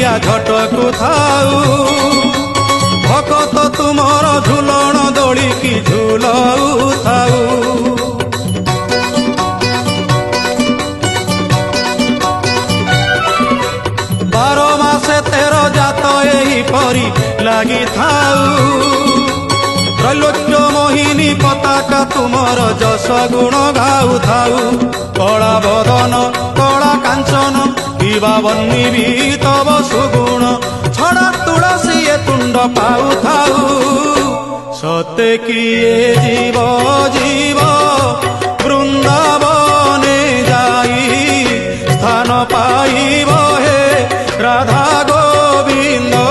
ମାଳିଆ ଝଟକୁ ଥାଉ ଭକତ ତୁମର ଝୁଲଣ ଦୋଳିକି ଝୁଲଉଥାଉ। ବାର ମାସେ ତେର ଜାତ ଏହିପରି ଲାଗିଥାଉ ତ୍ରୈଲୋକ୍ୟ ମୋହିନୀ ପତାକା ତୁମର ଯଶ ଗୁଣ ଗାଉଥାଉ। କଳା ବଦନ କଳା କାଞ୍ଚନ କିବା ବନ୍ନି ବି ତବ ସୁଗୁଣ ଛଡ଼ା ତୁଳସୀ ଏ ତୁଣ୍ଡ ପାଉଥାଉ। ସତେ କିଏ ଯିବ ଯିବ ବୃନ୍ଦାବନେ ଯାଇ ସ୍ଥାନ ପାଇବ ହେ ରାଧା ଗୋବିନ୍ଦ